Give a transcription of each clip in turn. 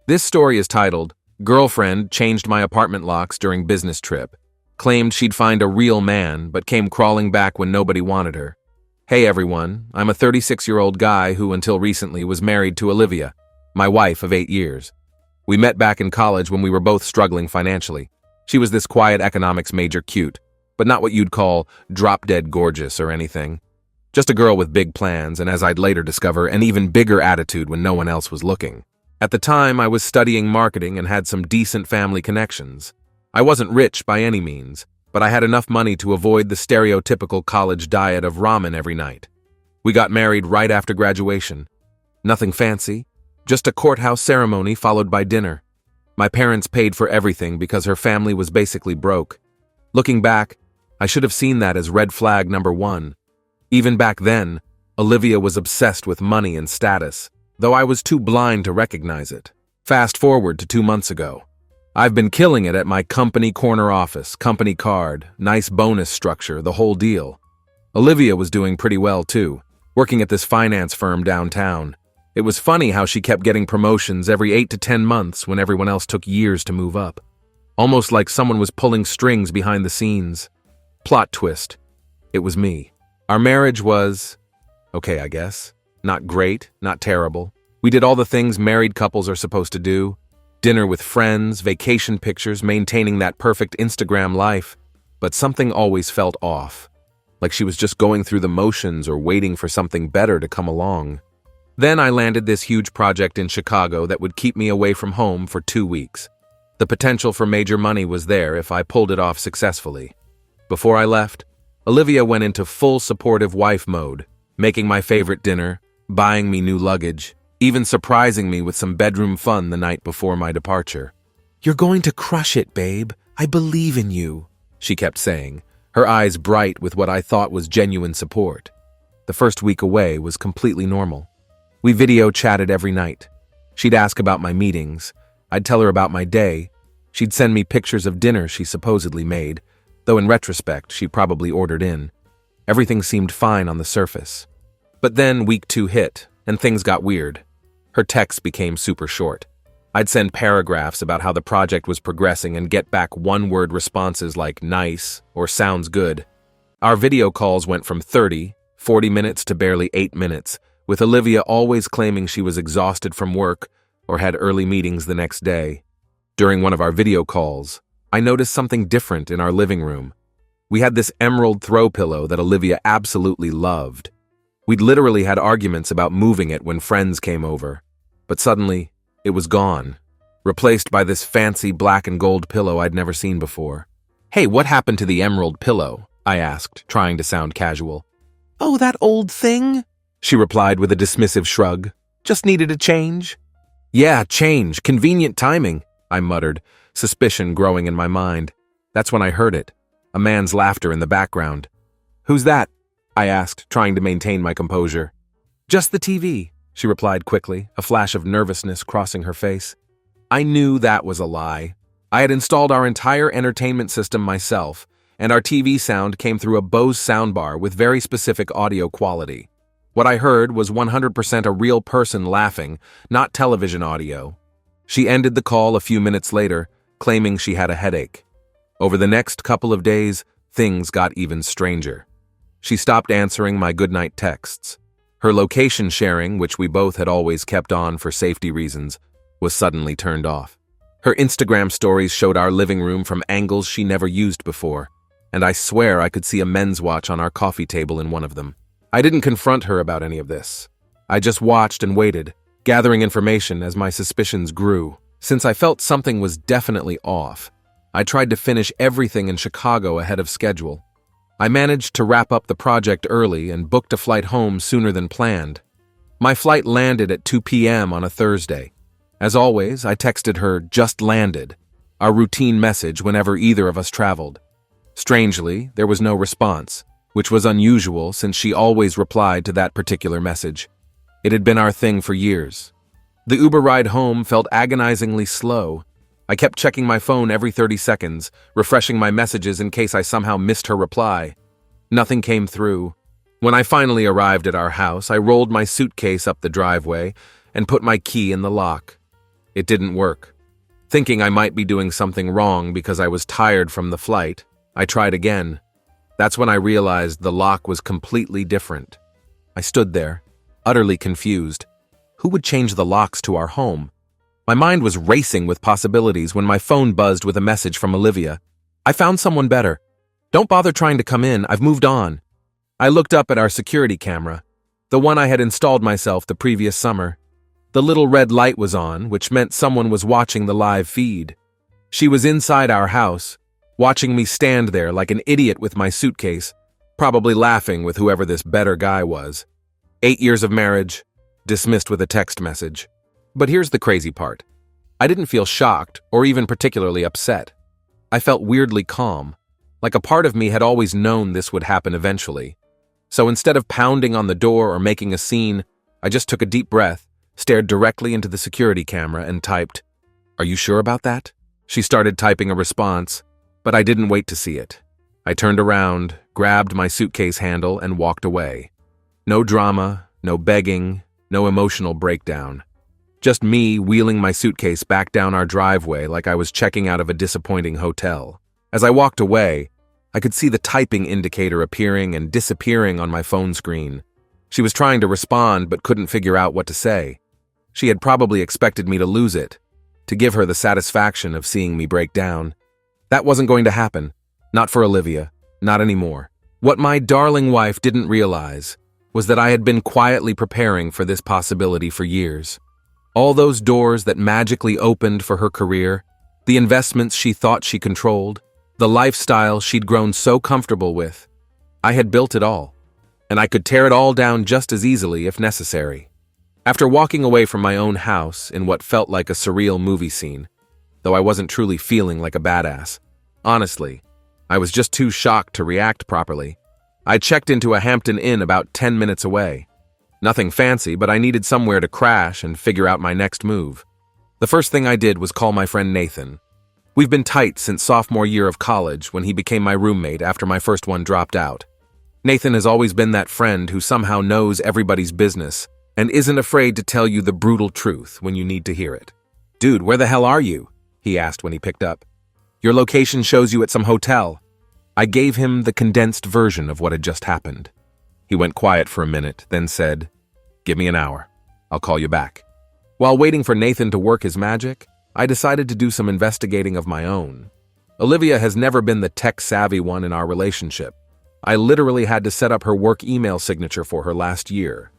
This story is titled, "Girlfriend Changed My Apartment Locks During Business Trip. Claimed she'd find a real man, but came crawling back when nobody wanted her." Hey everyone, I'm a 36-year-old guy who until recently was married to Olivia, my wife of 8 years. We met back in college when we were both struggling financially. She was this quiet economics major cute, but not what you'd call drop-dead gorgeous or anything. Just a girl with big plans and, as I'd later discover, an even bigger attitude when no one else was looking. At the time, I was studying marketing and had some decent family connections. I wasn't rich by any means, but I had enough money to avoid the stereotypical college diet of ramen every night. We got married right after graduation. Nothing fancy, just a courthouse ceremony followed by dinner. My parents paid for everything because her family was basically broke. Looking back, I should have seen that as red flag number 1. Even back then, Olivia was obsessed with money and status, though I was too blind to recognize it. Fast forward to 2 months ago. I've been killing it at my company corner office, company card, nice bonus structure, the whole deal. Olivia was doing pretty well too, working at this finance firm downtown. It was funny how she kept getting promotions every 8 to 10 months when everyone else took years to move up. Almost like someone was pulling strings behind the scenes. Plot twist. It was me. Our marriage was, okay, I guess. Not great, not terrible. We did all the things married couples are supposed to do. Dinner with friends, vacation pictures, maintaining that perfect Instagram life. But something always felt off. Like she was just going through the motions or waiting for something better to come along. Then I landed this huge project in Chicago that would keep me away from home for 2 weeks. The potential for major money was there if I pulled it off successfully. Before I left, Olivia went into full supportive wife mode, making my favorite dinner, buying me new luggage, even surprising me with some bedroom fun the night before my departure. "You're going to crush it, babe. I believe in you," she kept saying, her eyes bright with what I thought was genuine support. The first week away was completely normal. We video chatted every night. She'd ask about my meetings. I'd tell her about my day. She'd send me pictures of dinner she supposedly made, though in retrospect, she probably ordered in. Everything seemed fine on the surface. But then week 2 hit, and things got weird. Her texts became super short. I'd send paragraphs about how the project was progressing and get back one-word responses like nice or sounds good. Our video calls went from 30, 40 minutes to barely 8 minutes, with Olivia always claiming she was exhausted from work or had early meetings the next day. During one of our video calls, I noticed something different in our living room. We had this emerald throw pillow that Olivia absolutely loved. We'd literally had arguments about moving it when friends came over. But suddenly, it was gone, replaced by this fancy black and gold pillow I'd never seen before. "Hey, what happened to the emerald pillow?" I asked, trying to sound casual. "Oh, that old thing?" she replied with a dismissive shrug. "Just needed a change." "Yeah, change. Convenient timing," I muttered, suspicion growing in my mind. That's when I heard it, a man's laughter in the background. "Who's that?" I asked, trying to maintain my composure. "Just the TV," she replied quickly, a flash of nervousness crossing her face. I knew that was a lie. I had installed our entire entertainment system myself, and our TV sound came through a Bose soundbar with very specific audio quality. What I heard was 100% a real person laughing, not television audio. She ended the call a few minutes later, claiming she had a headache. Over the next couple of days, things got even stranger. She stopped answering my goodnight texts. Her location sharing, which we both had always kept on for safety reasons, was suddenly turned off. Her Instagram stories showed our living room from angles she never used before, and I swear I could see a men's watch on our coffee table in one of them. I didn't confront her about any of this. I just watched and waited, gathering information as my suspicions grew. Since I felt something was definitely off, I tried to finish everything in Chicago ahead of schedule. I managed to wrap up the project early and booked a flight home sooner than planned. My flight landed at 2 p.m. on a Thursday. As always, I texted her, "Just landed," our routine message whenever either of us traveled. Strangely, there was no response, which was unusual since she always replied to that particular message. It had been our thing for years. The Uber ride home felt agonizingly slow. I kept checking my phone every 30 seconds, refreshing my messages in case I somehow missed her reply. Nothing came through. When I finally arrived at our house, I rolled my suitcase up the driveway and put my key in the lock. It didn't work. Thinking I might be doing something wrong because I was tired from the flight, I tried again. That's when I realized the lock was completely different. I stood there, utterly confused. Who would change the locks to our home? My mind was racing with possibilities when my phone buzzed with a message from Olivia. I found someone better. Don't bother trying to come in, I've moved on. I looked up at our security camera, the one I had installed myself the previous summer. The little red light was on, which meant someone was watching the live feed. She was inside our house, watching me stand there like an idiot with my suitcase, probably laughing with whoever this better guy was. 8 years of marriage, dismissed with a text message. But here's the crazy part. I didn't feel shocked or even particularly upset. I felt weirdly calm, like a part of me had always known this would happen eventually. So instead of pounding on the door or making a scene, I just took a deep breath, stared directly into the security camera and typed, "Are you sure about that?" She started typing a response, but I didn't wait to see it. I turned around, grabbed my suitcase handle, and walked away. No drama, no begging, no emotional breakdown. Just me wheeling my suitcase back down our driveway like I was checking out of a disappointing hotel. As I walked away, I could see the typing indicator appearing and disappearing on my phone screen. She was trying to respond but couldn't figure out what to say. She had probably expected me to lose it, to give her the satisfaction of seeing me break down. That wasn't going to happen. Not for Olivia. Not anymore. What my darling wife didn't realize was that I had been quietly preparing for this possibility for years. All those doors that magically opened for her career, the investments she thought she controlled, the lifestyle she'd grown so comfortable with. I had built it all, and I could tear it all down just as easily if necessary. After walking away from my own house in what felt like a surreal movie scene, though I wasn't truly feeling like a badass, honestly, I was just too shocked to react properly. I checked into a Hampton Inn about 10 minutes away. Nothing fancy, but I needed somewhere to crash and figure out my next move. The first thing I did was call my friend Nathan. We've been tight since sophomore year of college when he became my roommate after my first one dropped out. Nathan has always been that friend who somehow knows everybody's business and isn't afraid to tell you the brutal truth when you need to hear it. "Dude, where the hell are you?" he asked when he picked up. "Your location shows you at some hotel." I gave him the condensed version of what had just happened. He went quiet for a minute, then said, "Give me an hour. I'll call you back." While waiting for Nathan to work his magic, I decided to do some investigating of my own. Olivia has never been the tech-savvy one in our relationship. I literally had to set up her work email signature for her last year.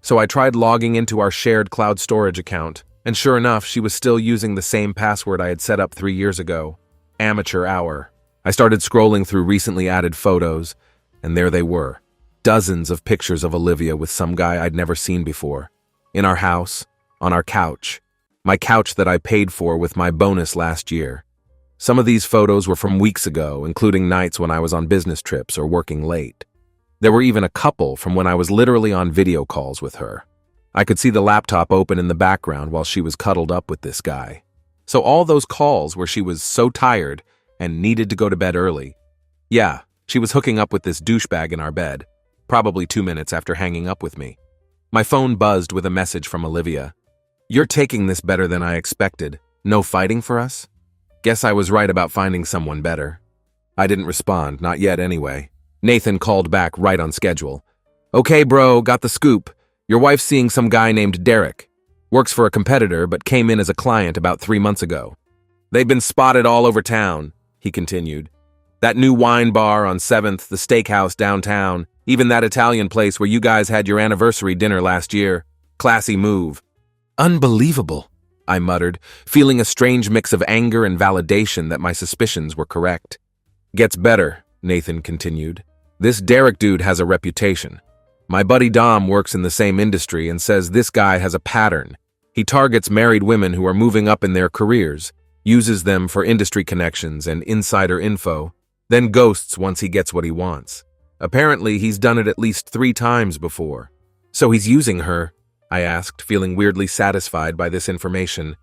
So I tried logging into our shared cloud storage account, and sure enough, she was still using the same password I had set up 3 years ago. Amateur hour. I started scrolling through recently added photos, and there they were. Dozens of pictures of Olivia with some guy I'd never seen before. In our house, on our couch. My couch that I paid for with my bonus last year. Some of these photos were from weeks ago, including nights when I was on business trips or working late. There were even a couple from when I was literally on video calls with her. I could see the laptop open in the background while she was cuddled up with this guy. So all those calls where she was so tired and needed to go to bed early. Yeah, she was hooking up with this douchebag in our bed, probably 2 minutes after hanging up with me. My phone buzzed with a message from Olivia. "You're taking this better than I expected. No fighting for us?" Guess I was right about finding someone better. I didn't respond, not yet anyway. Nathan called back right on schedule. "Okay, bro, got the scoop. Your wife's seeing some guy named Derek. Works for a competitor, but came in as a client about 3 months ago. They've been spotted all over town," he continued. "That new wine bar on 7th, the steakhouse downtown, even that Italian place where you guys had your anniversary dinner last year. Classy move." "Unbelievable," I muttered, feeling a strange mix of anger and validation that my suspicions were correct. "Gets better," Nathan continued. "This Derek dude has a reputation. My buddy Dom works in the same industry and says this guy has a pattern. He targets married women who are moving up in their careers, uses them for industry connections and insider info, then ghosts once he gets what he wants. Apparently, he's done it at least 3 times before." "So he's using her?" I asked, feeling weirdly satisfied by this information.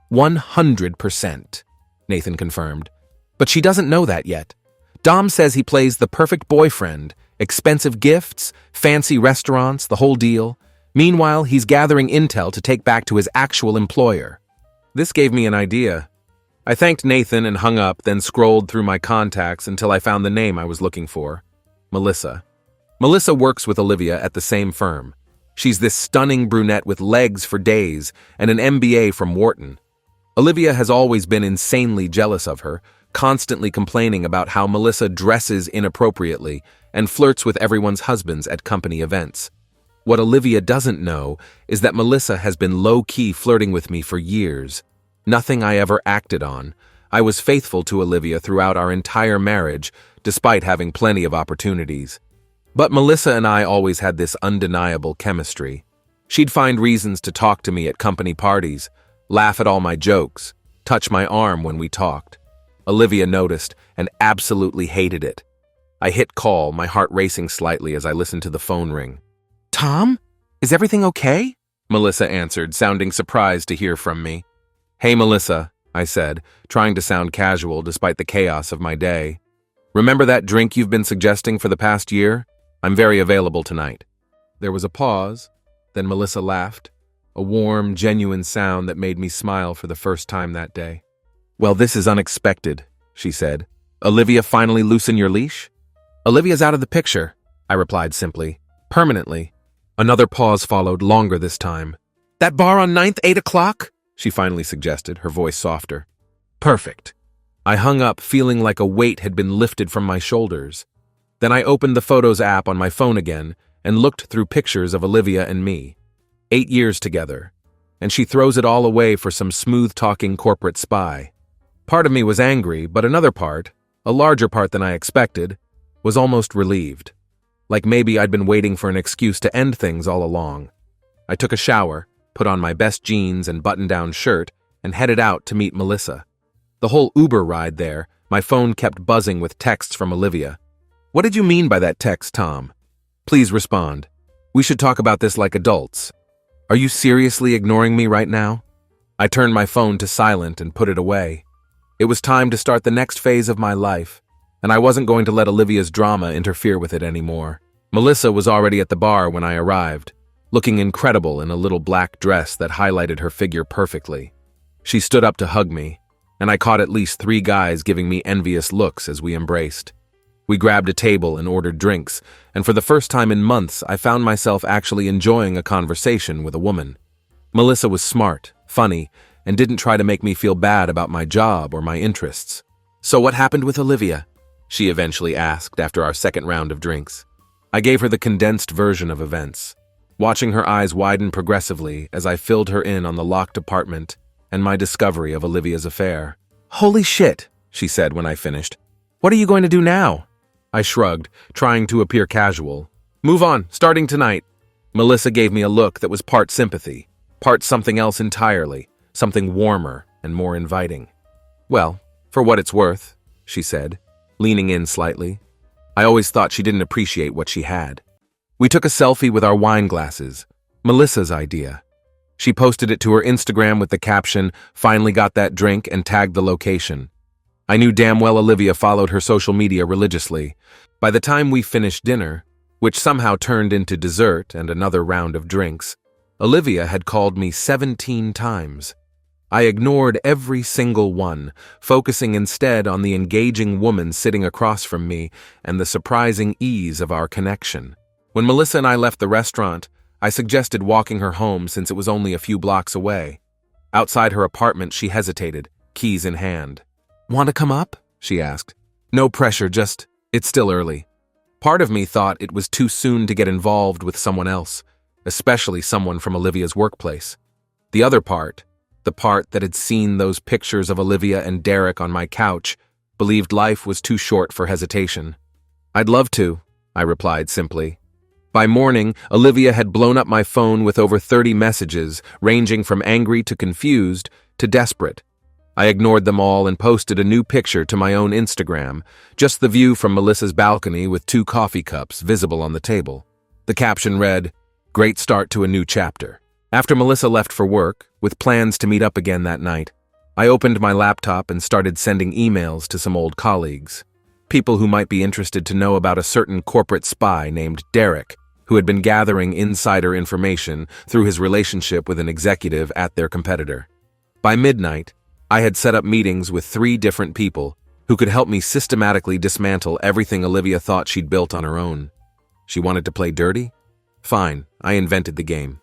100%, Nathan confirmed. "But she doesn't know that yet. Dom says he plays the perfect boyfriend, expensive gifts, fancy restaurants, the whole deal. Meanwhile, he's gathering intel to take back to his actual employer." This gave me an idea. I thanked Nathan and hung up, then scrolled through my contacts until I found the name I was looking for. Melissa. Melissa works with Olivia at the same firm. She's this stunning brunette with legs for days and an MBA from Wharton. Olivia has always been insanely jealous of her, constantly complaining about how Melissa dresses inappropriately and flirts with everyone's husbands at company events. What Olivia doesn't know is that Melissa has been low-key flirting with me for years. Nothing I ever acted on. I was faithful to Olivia throughout our entire marriage, despite having plenty of opportunities. But Melissa and I always had this undeniable chemistry. She'd find reasons to talk to me at company parties, laugh at all my jokes, touch my arm when we talked. Olivia noticed and absolutely hated it. I hit call, my heart racing slightly as I listened to the phone ring. "Tom? Is everything okay?" Melissa answered, sounding surprised to hear from me. "Hey, Melissa," I said, trying to sound casual despite the chaos of my day. "Remember that drink you've been suggesting for the past year? I'm very available tonight." There was a pause, then Melissa laughed, a warm, genuine sound that made me smile for the first time that day. "Well, this is unexpected," she said. "Olivia finally loosen your leash?" "Olivia's out of the picture," I replied simply. "Permanently." Another pause followed, longer this time. "That bar on 9th, 8 o'clock?" she finally suggested, her voice softer. "Perfect." I hung up, feeling like a weight had been lifted from my shoulders. Then I opened the Photos app on my phone again and looked through pictures of Olivia and me. 8 years together. And she throws it all away for some smooth-talking corporate spy. Part of me was angry, but another part, a larger part than I expected, was almost relieved. Like maybe I'd been waiting for an excuse to end things all along. I took a shower, put on my best jeans and button-down shirt, and headed out to meet Melissa. The whole Uber ride there, my phone kept buzzing with texts from Olivia. "What did you mean by that text, Tom? Please respond. We should talk about this like adults. Are you seriously ignoring me right now?" I turned my phone to silent and put it away. It was time to start the next phase of my life, and I wasn't going to let Olivia's drama interfere with it anymore. Melissa was already at the bar when I arrived, looking incredible in a little black dress that highlighted her figure perfectly. She stood up to hug me, and I caught at least 3 guys giving me envious looks as we embraced. We grabbed a table and ordered drinks, and for the first time in months, I found myself actually enjoying a conversation with a woman. Melissa was smart, funny, and didn't try to make me feel bad about my job or my interests. "So what happened with Olivia?" she eventually asked after our second round of drinks. I gave her the condensed version of events, watching her eyes widen progressively as I filled her in on the locked apartment and my discovery of Olivia's affair. "Holy shit," she said when I finished. "What are you going to do now?" I shrugged, trying to appear casual. "Move on, starting tonight." Melissa gave me a look that was part sympathy, part something else entirely, something warmer and more inviting. "Well, for what it's worth," she said, leaning in slightly. I always thought she didn't appreciate what she had. We took a selfie with our wine glasses, Melissa's idea. She posted it to her Instagram with the caption, "Finally got that drink," and tagged the location. I knew damn well Olivia followed her social media religiously. By the time we finished dinner, which somehow turned into dessert and another round of drinks, Olivia had called me 17 times. I ignored every single one, focusing instead on the engaging woman sitting across from me and the surprising ease of our connection. When Melissa and I left the restaurant, I suggested walking her home since it was only a few blocks away. Outside her apartment, she hesitated, keys in hand. "Want to come up?" she asked. "No pressure, just, it's still early." Part of me thought it was too soon to get involved with someone else, especially someone from Olivia's workplace. The other part, the part that had seen those pictures of Olivia and Derek on my couch, believed life was too short for hesitation. "I'd love to," I replied simply. By morning, Olivia had blown up my phone with over 30 messages, ranging from angry to confused to desperate. I ignored them all and posted a new picture to my own Instagram, just the view from Melissa's balcony with 2 coffee cups visible on the table. The caption read, "Great start to a new chapter." After Melissa left for work, with plans to meet up again that night, I opened my laptop and started sending emails to some old colleagues, people who might be interested to know about a certain corporate spy named Derek, who had been gathering insider information through his relationship with an executive at their competitor. By midnight, I had set up meetings with 3 different people who could help me systematically dismantle everything Olivia thought she'd built on her own. She wanted to play dirty? Fine, I invented the game.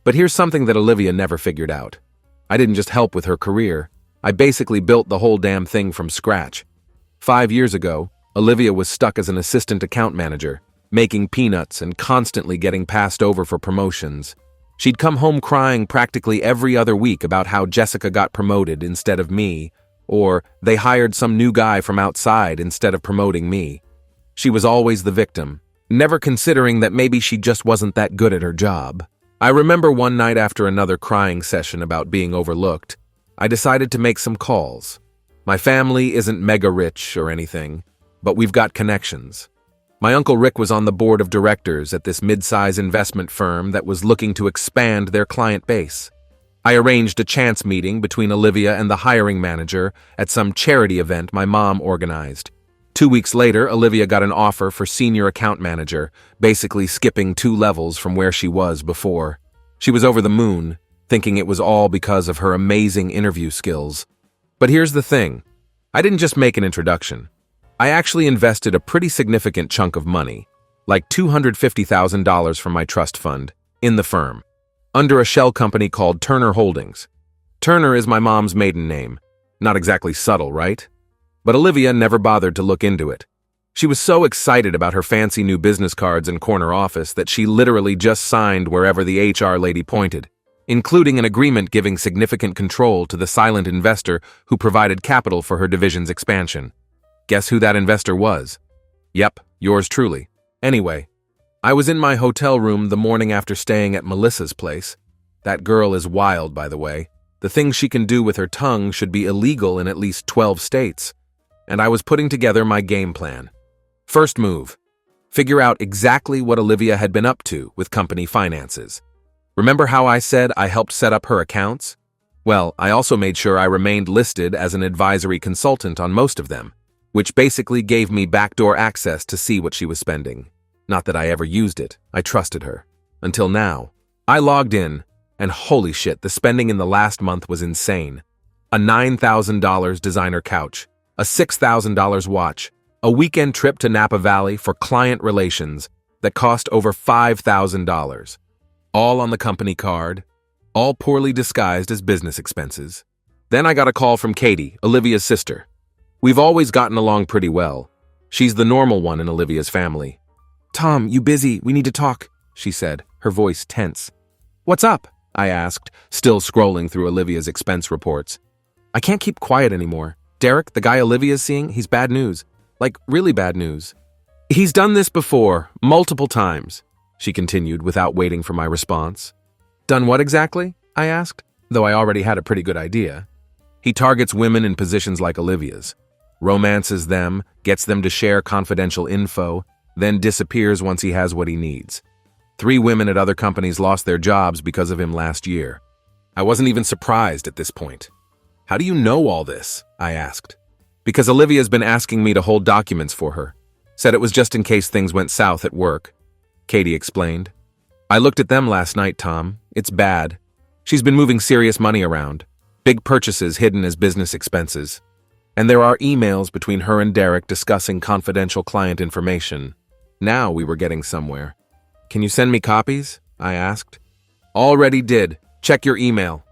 But here's something that Olivia never figured out. I didn't just help with her career. I basically built the whole damn thing from scratch. 5 years ago, Olivia was stuck as an assistant account manager, making peanuts and constantly getting passed over for promotions. She'd come home crying practically every other week about how Jessica got promoted instead of me, or they hired some new guy from outside instead of promoting me. She was always the victim, never considering that maybe she just wasn't that good at her job. I remember one night after another crying session about being overlooked, I decided to make some calls. My family isn't mega rich or anything, but we've got connections. My Uncle Rick was on the board of directors at this mid-size investment firm that was looking to expand their client base. I arranged a chance meeting between Olivia and the hiring manager at some charity event my mom organized. 2 weeks later, Olivia got an offer for senior account manager, basically skipping 2 levels from where she was before. She was over the moon, thinking it was all because of her amazing interview skills. But here's the thing. I didn't just make an introduction. I actually invested a pretty significant chunk of money, like $250,000 from my trust fund, in the firm, under a shell company called Turner Holdings. Turner is my mom's maiden name. Not exactly subtle, right? But Olivia never bothered to look into it. She was so excited about her fancy new business cards and corner office that she literally just signed wherever the HR lady pointed, including an agreement giving significant control to the silent investor who provided capital for her division's expansion. Guess who that investor was? Yep, yours truly. Anyway, I was in my hotel room the morning after staying at Melissa's place. That girl is wild, by the way. The things she can do with her tongue should be illegal in at least 12 states. And I was putting together my game plan. First move, figure out exactly what Olivia had been up to with company finances. Remember how I said I helped set up her accounts? Well, I also made sure I remained listed as an advisory consultant on most of them, which basically gave me backdoor access to see what she was spending. Not that I ever used it, I trusted her. Until now. I logged in, and holy shit, the spending in the last month was insane. A $9,000 designer couch, a $6,000 watch, a weekend trip to Napa Valley for client relations that cost over $5,000. All on the company card, all poorly disguised as business expenses. Then I got a call from Katie, Olivia's sister. We've always gotten along pretty well. She's the normal one in Olivia's family. "Tom, you busy? We need to talk," she said, her voice tense. "What's up?" I asked, still scrolling through Olivia's expense reports. "I can't keep quiet anymore. Derek, the guy Olivia's seeing, he's bad news. Like, really bad news. He's done this before, multiple times," she continued without waiting for my response. "Done what exactly?" I asked, though I already had a pretty good idea. "He targets women in positions like Olivia's, romances them, gets them to share confidential info, then disappears once he has what he needs. 3 women at other companies lost their jobs because of him last year." I wasn't even surprised at this point. "How do you know all this?" I asked. "Because Olivia's been asking me to hold documents for her. Said it was just in case things went south at work," Katie explained. "I looked at them last night, Tom. It's bad. She's been moving serious money around. Big purchases hidden as business expenses. And there are emails between her and Derek discussing confidential client information. Now we were getting somewhere." "Can you send me copies?" I asked. "Already did. Check your email."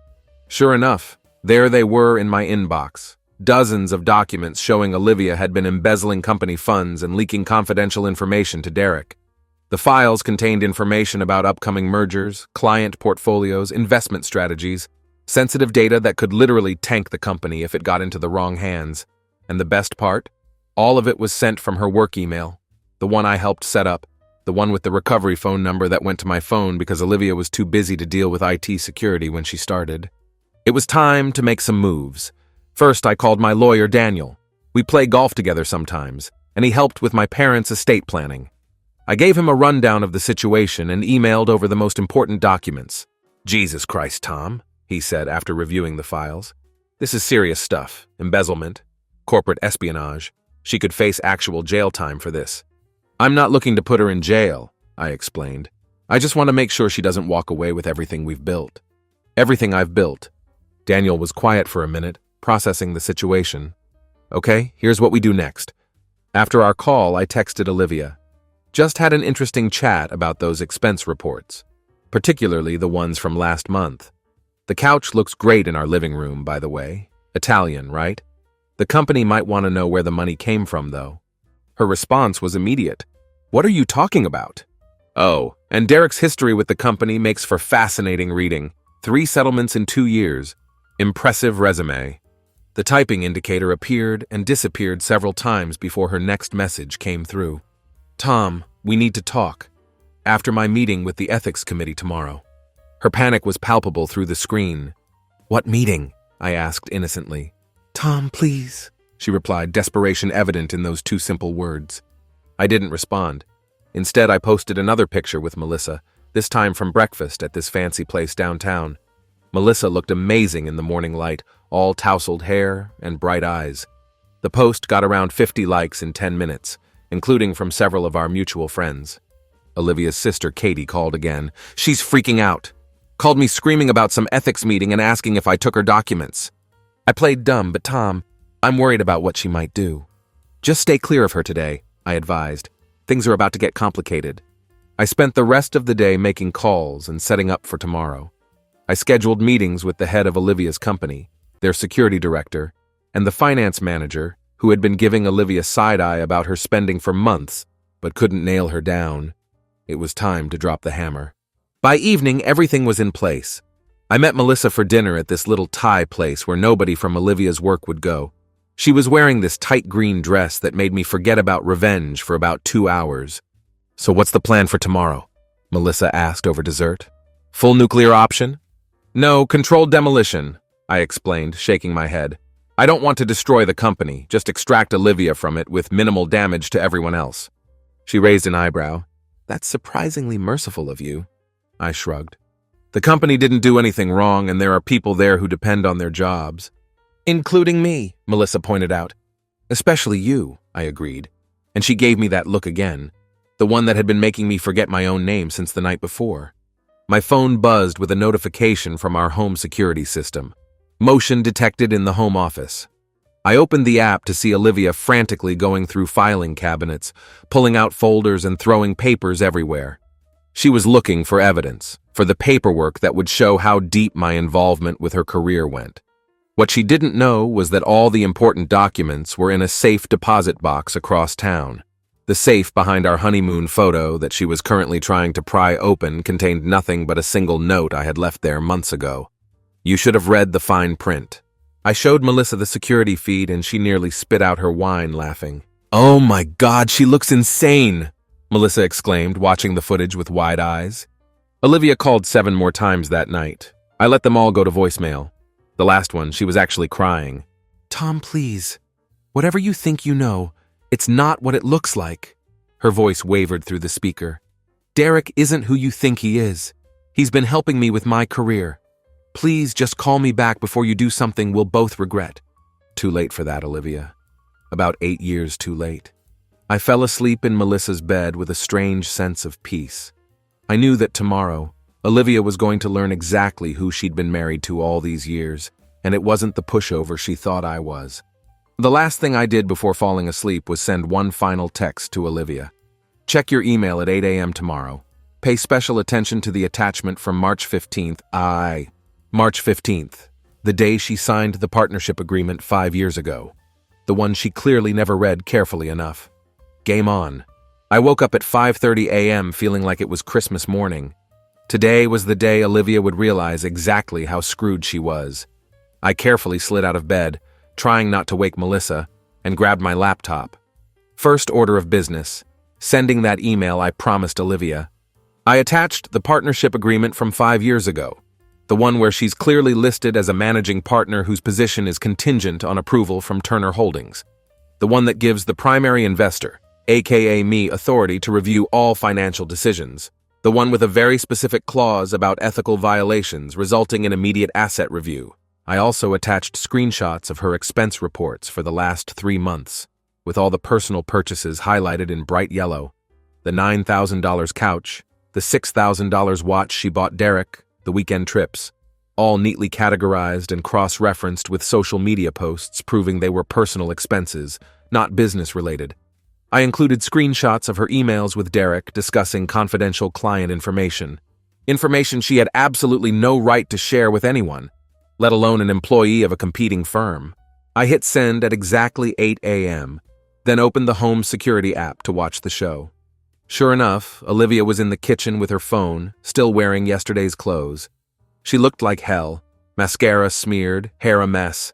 Sure enough, there they were in my inbox. Dozens of documents showing Olivia had been embezzling company funds and leaking confidential information to Derek. The files contained information about upcoming mergers, client portfolios, investment strategies, sensitive data that could literally tank the company if it got into the wrong hands. And the best part? All of it was sent from her work email, the one I helped set up, the one with the recovery phone number that went to my phone because Olivia was too busy to deal with IT security when she started. It was time to make some moves. First, I called my lawyer, Daniel. We play golf together sometimes, and he helped with my parents' estate planning. I gave him a rundown of the situation and emailed over the most important documents. "Jesus Christ, Tom," he said after reviewing the files. "This is serious stuff. Embezzlement, corporate espionage. She could face actual jail time for this." "I'm not looking to put her in jail," I explained. "I just want to make sure she doesn't walk away with everything we've built. Everything I've built. Daniel was quiet for a minute, processing the situation. Okay, here's what we do next. After our call, I texted Olivia. Just had an interesting chat about those expense reports, particularly the ones from last month. The couch looks great in our living room, by the way. Italian, right? The company might want to know where the money came from, though. Her response was immediate. What are you talking about? Oh, and Derek's history with the company makes for fascinating reading. 3 settlements in 2 years. Impressive resume. The typing indicator appeared and disappeared several times before her next message came through. Tom, we need to talk. After my meeting with the ethics committee tomorrow. Her panic was palpable through the screen. What meeting? I asked innocently. Tom, please, she replied, desperation evident in those 2 simple words. I didn't respond. Instead, I posted another picture with Melissa, this time from breakfast at this fancy place downtown. Melissa looked amazing in the morning light, all tousled hair and bright eyes. The post got around 50 likes in 10 minutes, including from several of our mutual friends. Olivia's sister, Katie, called again. She's freaking out. Called me screaming about some ethics meeting and asking if I took her documents. I played dumb, but Tom, I'm worried about what she might do. Just stay clear of her today, I advised. Things are about to get complicated. I spent the rest of the day making calls and setting up for tomorrow. I scheduled meetings with the head of Olivia's company, their security director, and the finance manager, who had been giving Olivia side-eye about her spending for months, but couldn't nail her down. It was time to drop the hammer. By evening, everything was in place. I met Melissa for dinner at this little Thai place where nobody from Olivia's work would go. She was wearing this tight green dress that made me forget about revenge for about 2 hours. So what's the plan for tomorrow? Melissa asked over dessert. Full nuclear option? No, controlled demolition, I explained, shaking my head. I don't want to destroy the company, just extract Olivia from it with minimal damage to everyone else. She raised an eyebrow. That's surprisingly merciful of you. I shrugged. The company didn't do anything wrong, and there are people there who depend on their jobs. Including me, Melissa pointed out. Especially you, I agreed. And she gave me that look again, the one that had been making me forget my own name since the night before. My phone buzzed with a notification from our home security system. Motion detected in the home office. I opened the app to see Olivia frantically going through filing cabinets, pulling out folders and throwing papers everywhere. She was looking for evidence, for the paperwork that would show how deep my involvement with her career went. What she didn't know was that all the important documents were in a safe deposit box across town. The safe behind our honeymoon photo that she was currently trying to pry open contained nothing but a single note I had left there months ago. You should have read the fine print. I showed Melissa the security feed and she nearly spit out her wine laughing. Oh my God, she looks insane, Melissa exclaimed, watching the footage with wide eyes. Olivia called 7 more times that night. I let them all go to voicemail. The last one, she was actually crying. Tom, please. Whatever you think you know, it's not what it looks like. Her voice wavered through the speaker. Derek isn't who you think he is. He's been helping me with my career. Please just call me back before you do something we'll both regret. Too late for that, Olivia. About 8 years too late. I fell asleep in Melissa's bed with a strange sense of peace. I knew that tomorrow, Olivia was going to learn exactly who she'd been married to all these years, and it wasn't the pushover she thought I was. The last thing I did before falling asleep was send one final text to Olivia. Check your email at 8 a.m. tomorrow. Pay special attention to the attachment from March 15th. March 15th, the day she signed the partnership agreement 5 years ago. The one she clearly never read carefully enough. Game on. I woke up at 5:30 a.m. feeling like it was Christmas morning. Today was the day Olivia would realize exactly how screwed she was. I carefully slid out of bed, trying not to wake Melissa, and grabbed my laptop. First order of business, sending that email I promised Olivia. I attached the partnership agreement from 5 years ago, the one where she's clearly listed as a managing partner whose position is contingent on approval from Turner Holdings, the one that gives the primary investor, aka me, authority to review all financial decisions, the one with a very specific clause about ethical violations resulting in immediate asset review. I also attached screenshots of her expense reports for the last 3 months, with all the personal purchases highlighted in bright yellow. The $9,000 couch, the $6,000 watch she bought Derek, the weekend trips. all neatly categorized and cross-referenced with social media posts proving they were personal expenses, not business-related. I included screenshots of her emails with Derek discussing confidential client information she had absolutely no right to share with anyone, let alone an employee of a competing firm. I hit send at exactly 8 a.m., then opened the home security app to watch the show. Sure enough, Olivia was in the kitchen with her phone, still wearing yesterday's clothes. She looked like hell, mascara smeared, hair a mess.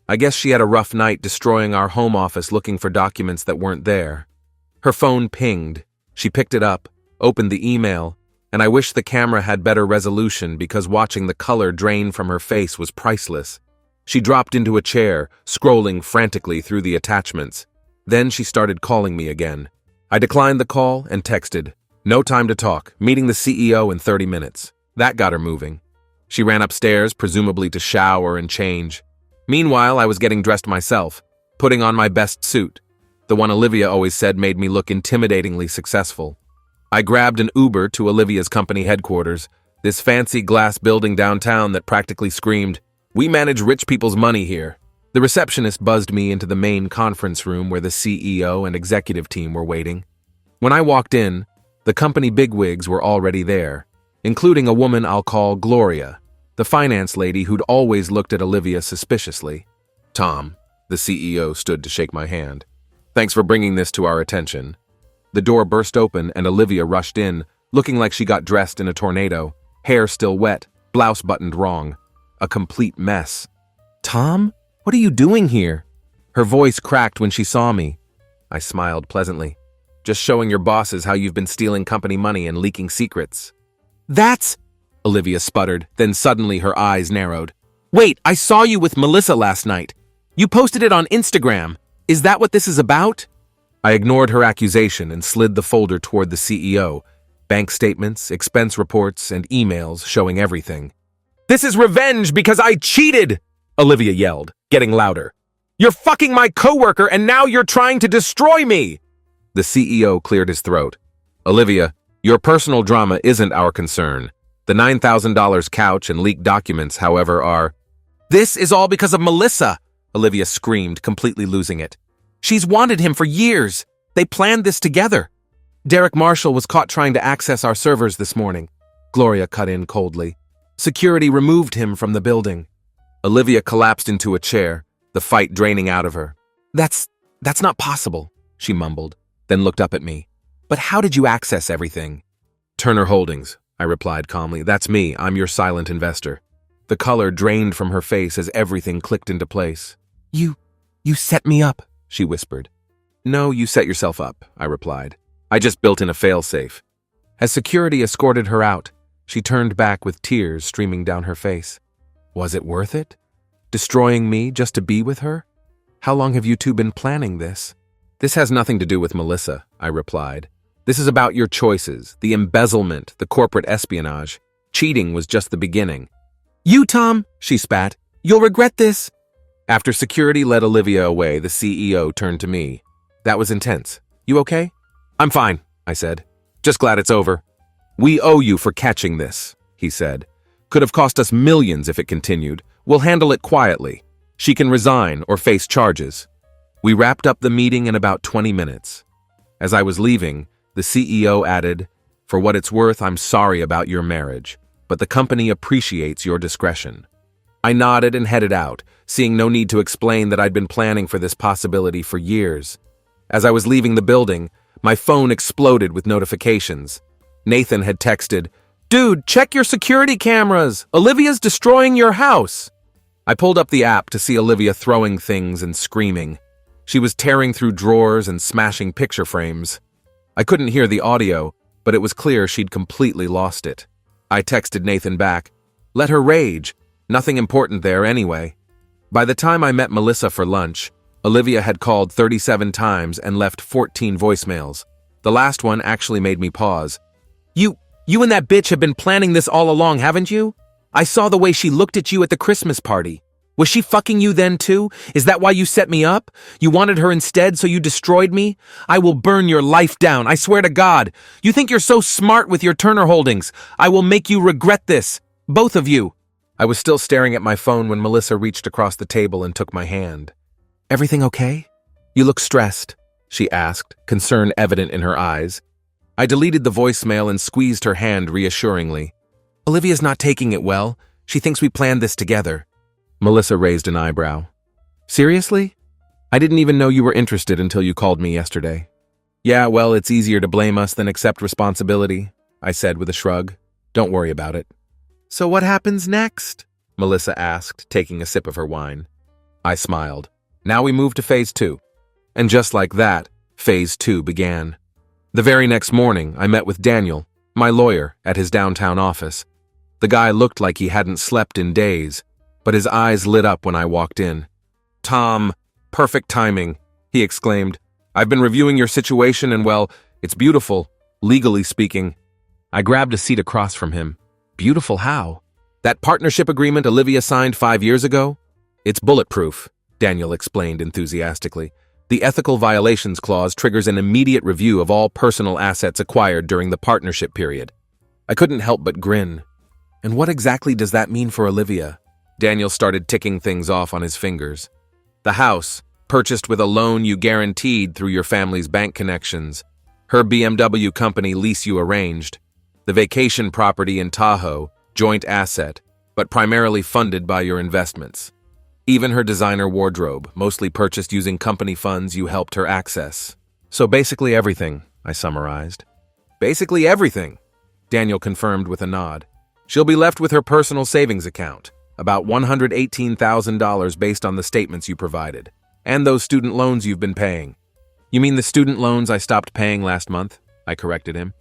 I guess she had a rough night destroying our home office looking for documents that weren't there. Her phone pinged. She picked it up, opened the email, and I wish the camera had better resolution because watching the color drain from her face was priceless. She dropped into a chair, scrolling frantically through the attachments. Then she started calling me again. I declined the call and texted, "No time to talk, meeting the CEO in 30 minutes. That got her moving. She ran upstairs, presumably to shower and change. Meanwhile, I was getting dressed myself, putting on my best suit, the one Olivia always said made me look intimidatingly successful. I grabbed an Uber to Olivia's company headquarters, this fancy glass building downtown that practically screamed, "We manage rich people's money here." The receptionist buzzed me into the main conference room where the CEO and executive team were waiting. When I walked in, the company bigwigs were already there, including a woman I'll call Gloria, the finance lady who'd always looked at Olivia suspiciously. "Tom," the CEO stood to shake my hand. "Thanks for bringing this to our attention." The door burst open and Olivia rushed in, looking like she got dressed in a tornado, hair still wet, blouse buttoned wrong. A complete mess. "Tom? What are you doing here?" Her voice cracked when she saw me. I smiled pleasantly. "Just showing your bosses how you've been stealing company money and leaking secrets." "That's..." Olivia sputtered, then suddenly her eyes narrowed. "Wait, I saw you with Melissa last night. You posted it on Instagram. Is that what this is about?" I ignored her accusation and slid the folder toward the CEO. Bank statements, expense reports, and emails showing everything. "This is revenge because I cheated!" Olivia yelled, getting louder. "You're fucking my coworker and now you're trying to destroy me!" The CEO cleared his throat. "Olivia, your personal drama isn't our concern. The $9,000 couch and leaked documents, however, are..." "This is all because of Melissa!" Olivia screamed, completely losing it. "She's wanted him for years. They planned this together." "Derek Marshall was caught trying to access our servers this morning," Gloria cut in coldly. "Security removed him from the building." Olivia collapsed into a chair, the fight draining out of her. That's not possible," she mumbled, then looked up at me. "But how did you access everything?" "Turner Holdings," I replied calmly. "That's me. I'm your silent investor." The color drained from her face as everything clicked into place. You set me up," she whispered. "No, you set yourself up," I replied. "I just built in a failsafe." As security escorted her out, she turned back with tears streaming down her face. Was it worth it? Destroying me just to be with her? How long have you two been planning this? "This has nothing to do with Melissa," I replied. "This is about your choices, the embezzlement, the corporate espionage. Cheating was just the beginning." "You, Tom," she spat. "You'll regret this." After security led Olivia away, the CEO turned to me. "That was intense. You okay?" "I'm fine," I said. "Just glad it's over." "We owe you for catching this," he said. "Could have cost us millions if it continued. We'll handle it quietly. She can resign or face charges." We wrapped up the meeting in about 20 minutes. As I was leaving, the CEO added, "For what it's worth, I'm sorry about your marriage, but the company appreciates your discretion." I nodded and headed out, seeing no need to explain that I'd been planning for this possibility for years. As I was leaving the building, my phone exploded with notifications. Nathan had texted, "Dude, check your security cameras! Olivia's destroying your house!" I pulled up the app to see Olivia throwing things and screaming. She was tearing through drawers and smashing picture frames. I couldn't hear the audio, but it was clear she'd completely lost it. I texted Nathan back, "Let her rage. Nothing important there anyway." By the time I met Melissa for lunch, Olivia had called 37 times and left 14 voicemails. The last one actually made me pause. You and that bitch have been planning this all along, haven't you? I saw the way she looked at you at the Christmas party. Was she fucking you then too? Is that why you set me up? You wanted her instead, so you destroyed me? I will burn your life down, I swear to God. You think you're so smart with your Turner Holdings. I will make you regret this. Both of you." I was still staring at my phone when Melissa reached across the table and took my hand. "Everything okay? You look stressed," she asked, concern evident in her eyes. I deleted the voicemail and squeezed her hand reassuringly. "Olivia's not taking it well. She thinks we planned this together." Melissa raised an eyebrow. "Seriously? I didn't even know you were interested until you called me yesterday." "Yeah, well, it's easier to blame us than accept responsibility," I said with a shrug. "Don't worry about it." "So what happens next?" Melissa asked, taking a sip of her wine. I smiled. "Now we move to phase 2. And just like that, phase 2 began. The very next morning, I met with Daniel, my lawyer, at his downtown office. The guy looked like he hadn't slept in days, but his eyes lit up when I walked in. "Tom, perfect timing," he exclaimed. "I've been reviewing your situation and, well, it's beautiful, legally speaking." I grabbed a seat across from him. "Beautiful how?" "That partnership agreement Olivia signed 5 years ago? It's bulletproof," Daniel explained enthusiastically. "The ethical violations clause triggers an immediate review of all personal assets acquired during the partnership period." I couldn't help but grin. "And what exactly does that mean for Olivia?" Daniel started ticking things off on his fingers. "The house, purchased with a loan you guaranteed through your family's bank connections. Her BMW company lease you arranged. The vacation property in Tahoe, joint asset, but primarily funded by your investments. Even her designer wardrobe, mostly purchased using company funds you helped her access. So basically everything," I summarized. "Basically everything," Daniel confirmed with a nod. "She'll be left with her personal savings account, about $118,000 based on the statements you provided, and those student loans you've been paying." "You mean the student loans I stopped paying last month?" I corrected him.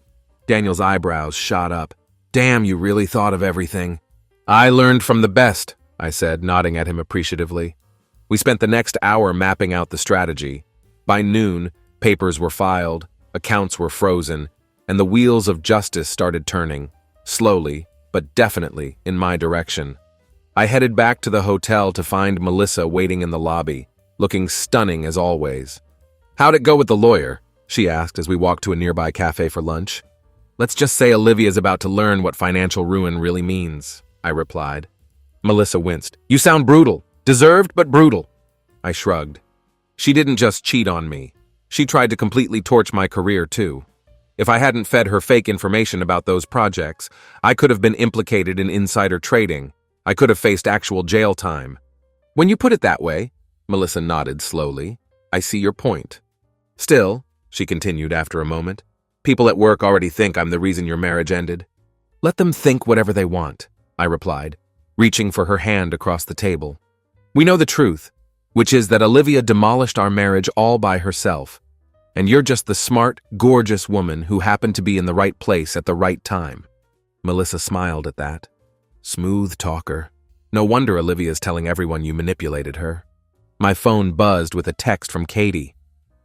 Daniel's eyebrows shot up. "Damn, you really thought of everything." "I learned from the best," I said, nodding at him appreciatively. We spent the next hour mapping out the strategy. By noon, papers were filed, accounts were frozen, and the wheels of justice started turning, slowly, but definitely, in my direction. I headed back to the hotel to find Melissa waiting in the lobby, looking stunning as always. "How'd it go with the lawyer?" she asked as we walked to a nearby cafe for lunch. "Let's just say Olivia's about to learn what financial ruin really means," I replied. Melissa winced. "You sound brutal. Deserved, but brutal." I shrugged. "She didn't just cheat on me. She tried to completely torch my career, too. If I hadn't fed her fake information about those projects, I could have been implicated in insider trading. I could have faced actual jail time." "When you put it that way," Melissa nodded slowly, "I see your point. Still," she continued after a moment, "people at work already think I'm the reason your marriage ended." "Let them think whatever they want," I replied, reaching for her hand across the table. "We know the truth, which is that Olivia demolished our marriage all by herself, and you're just the smart, gorgeous woman who happened to be in the right place at the right time." Melissa smiled at that. "Smooth talker. No wonder Olivia's telling everyone you manipulated her." My phone buzzed with a text from Katie.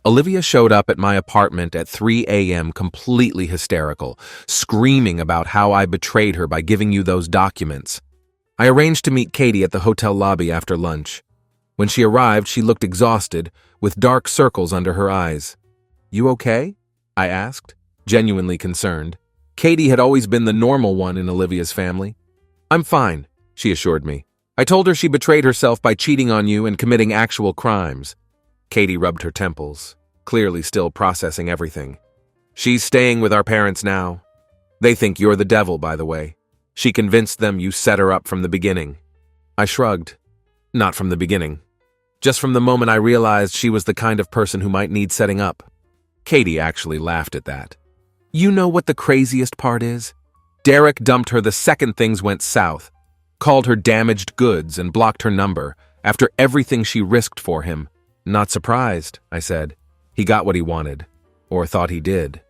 Olivia showed up at my apartment at 3 a.m. completely hysterical, screaming about how I betrayed her by giving you those documents. I arranged to meet Katie at the hotel lobby after lunch. When she arrived, she looked exhausted, with dark circles under her eyes. "You okay?" I asked, genuinely concerned. Katie had always been the normal one in Olivia's family. "I'm fine," she assured me. "I told her she betrayed herself by cheating on you and committing actual crimes." Katie rubbed her temples, clearly still processing everything. "She's staying with our parents now. They think you're the devil, by the way. She convinced them you set her up from the beginning." I shrugged. "Not from the beginning. Just from the moment I realized she was the kind of person who might need setting up." Katie actually laughed at that. "You know what the craziest part is? Derek dumped her the second things went south, called her damaged goods and blocked her number after everything she risked for him." "Not surprised," I said. "He got what he wanted. Or thought he did."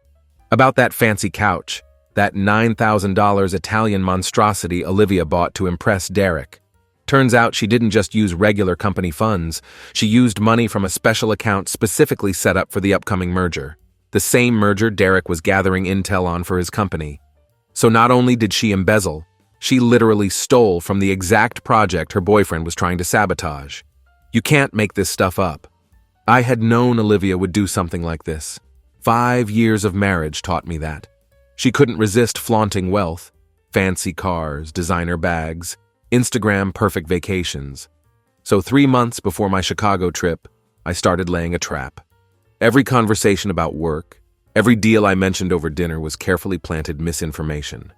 "About that fancy couch, that $9,000 Italian monstrosity Olivia bought to impress Derek. Turns out she didn't just use regular company funds. She used money from a special account specifically set up for the upcoming merger. The same merger Derek was gathering intel on for his company. So not only did she embezzle, she literally stole from the exact project her boyfriend was trying to sabotage. You can't make this stuff up. I had known Olivia would do something like this. 5 years of marriage taught me that. She couldn't resist flaunting wealth, fancy cars, designer bags, Instagram perfect vacations. So 3 months before my Chicago trip, I started laying a trap. Every conversation about work, every deal I mentioned over dinner was carefully planted misinformation.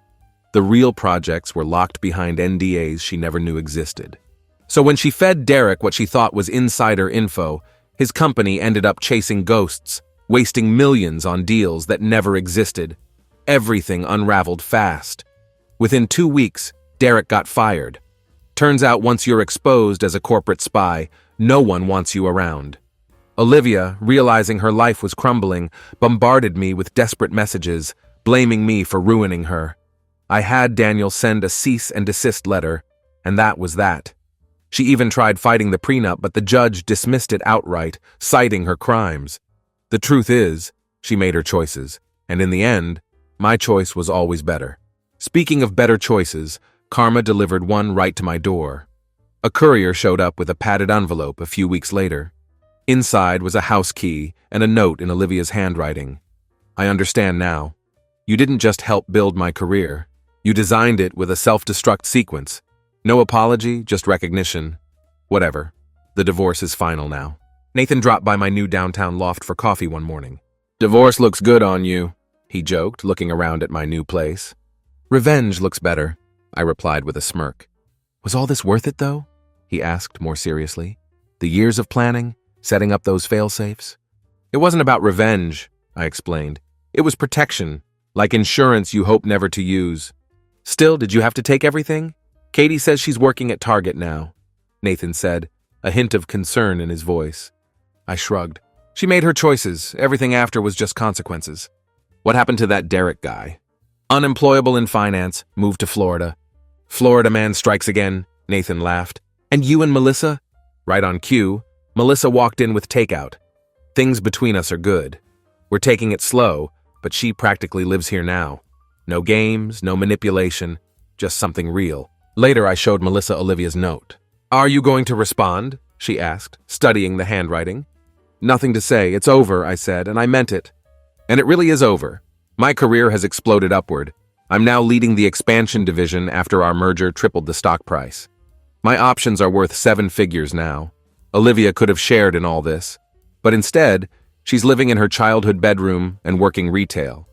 The real projects were locked behind NDAs she never knew existed. So when she fed Derek what she thought was insider info, his company ended up chasing ghosts, wasting millions on deals that never existed. Everything unraveled fast. Within 2 weeks, Derek got fired. Turns out once you're exposed as a corporate spy, no one wants you around. Olivia, realizing her life was crumbling, bombarded me with desperate messages, blaming me for ruining her. I had Daniel send a cease and desist letter, and that was that. She even tried fighting the prenup, but the judge dismissed it outright, citing her crimes. The truth is, she made her choices, and in the end, my choice was always better. Speaking of better choices, karma delivered one right to my door. A courier showed up with a padded envelope a few weeks later. Inside was a house key and a note in Olivia's handwriting. I understand now. You didn't just help build my career. You designed it with a self-destruct sequence. No apology, just recognition. Whatever. The divorce is final now. Nathan dropped by my new downtown loft for coffee one morning. Divorce looks good on you, he joked, looking around at my new place. Revenge looks better, I replied with a smirk. Was all this worth it, though? He asked more seriously. The years of planning? Setting up those fail-safes? It wasn't about revenge, I explained. It was protection, like insurance you hope never to use. Still, did you have to take everything? Katie says she's working at Target now, Nathan said, a hint of concern in his voice. I shrugged. She made her choices. Everything after was just consequences. What happened to that Derek guy? Unemployable in finance, moved to Florida. Florida man strikes again, Nathan laughed. And you and Melissa? Right on cue, Melissa walked in with takeout. Things between us are good. We're taking it slow, but she practically lives here now. No games, no manipulation, just something real. Later, I showed Melissa Olivia's note. Are you going to respond? She asked, studying the handwriting. Nothing to say. It's over, I said, and I meant it. And it really is over. My career has exploded upward. I'm now leading the expansion division after our merger tripled the stock price. My options are worth 7 figures now. Olivia could have shared in all this, but instead, she's living in her childhood bedroom and working retail.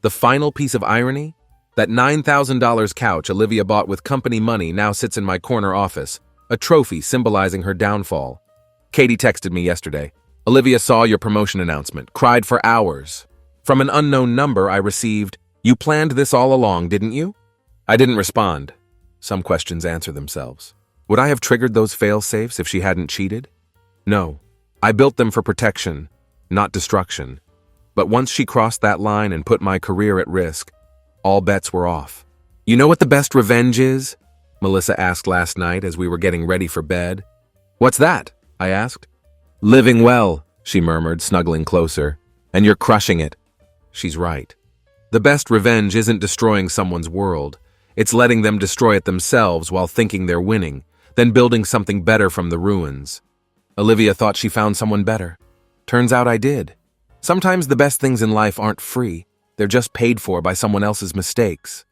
The final piece of irony? That $9,000 couch Olivia bought with company money now sits in my corner office, a trophy symbolizing her downfall. Katie texted me yesterday. Olivia saw your promotion announcement, cried for hours. From an unknown number I received, you planned this all along, didn't you? I didn't respond. Some questions answer themselves. Would I have triggered those fail-safes if she hadn't cheated? No. I built them for protection, not destruction. But once she crossed that line and put my career at risk, all bets were off. You know what the best revenge is? Melissa asked last night as we were getting ready for bed. What's that? I asked. Living well, she murmured, snuggling closer. And you're crushing it. She's right. The best revenge isn't destroying someone's world. It's letting them destroy it themselves while thinking they're winning, then building something better from the ruins. Olivia thought she found someone better. Turns out I did. Sometimes the best things in life aren't free. They're just paid for by someone else's mistakes.